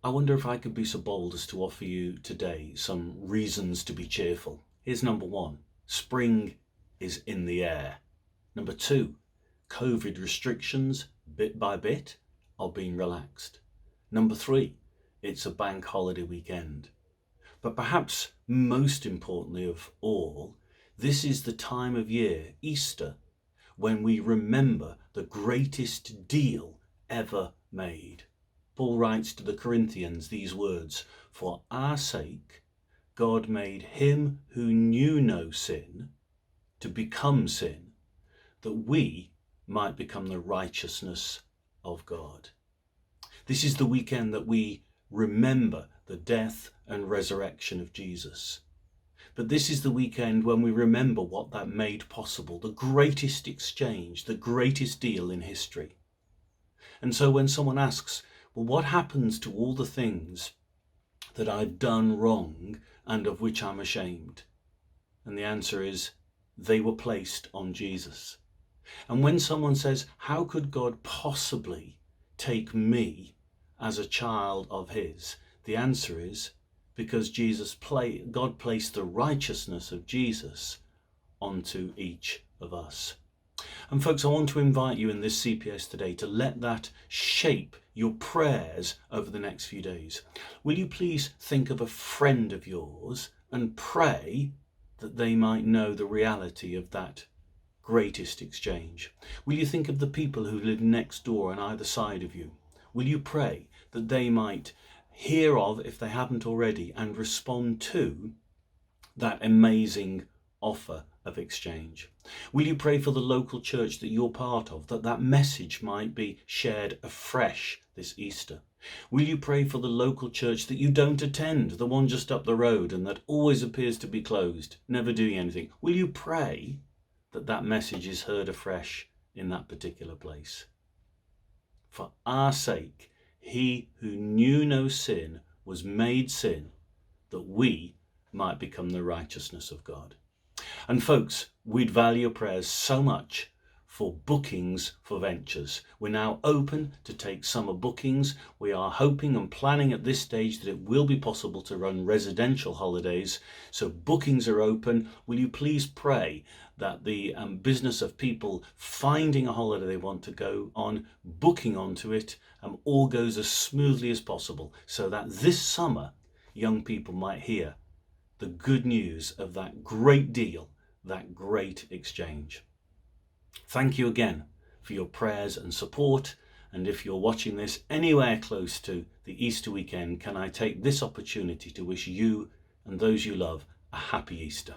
I wonder if I could be so bold as to offer you today some reasons to be cheerful. Here's number one: spring is in the air. Number two, COVID restrictions, bit by bit, are being relaxed. Number three, it's a bank holiday weekend. But perhaps most importantly of all, this is the time of year, Easter, when we remember the greatest deal ever made. Paul writes to the Corinthians these words: "For our sake, God made him who knew no sin to become sin, that we might become the righteousness of God." This is the weekend that we remember the death and resurrection of Jesus. But this is the weekend when we remember what that made possible, the greatest exchange, the greatest deal in history. And so when someone asks, well, what happens to all the things that I've done wrong and of which I'm ashamed? And the answer is, they were placed on Jesus. And when someone says, how could God possibly take me as a child of his? The answer is, because God placed the righteousness of Jesus onto each of us. And folks, I want to invite you in this CPS Today to let that shape your prayers over the next few days. Will you please think of a friend of yours and pray that they might know the reality of that greatest exchange? Will you think of the people who live next door on either side of you? Will you pray that they might hear of, if they haven't already, and respond to that amazing offer of exchange? Will you pray for the local church that you're part of, that message might be shared afresh this Easter? Will you pray for the local church that you don't attend, the one just up the road and that always appears to be closed, never doing anything? Will you pray that message is heard afresh in that particular place? For our sake, he who knew no sin was made sin, that we might become the righteousness of God. And folks, we'd value your prayers so much for bookings for ventures. We're now open to take summer bookings. We are hoping and planning at this stage that it will be possible to run residential holidays. So bookings are open. Will you please pray that the business of people finding a holiday they want to go on, booking onto it, all goes as smoothly as possible, so that this summer young people might hear the good news of that great deal, that great exchange. Thank you again for your prayers and support. And if you're watching this anywhere close to the Easter weekend, can I take this opportunity to wish you and those you love a happy Easter.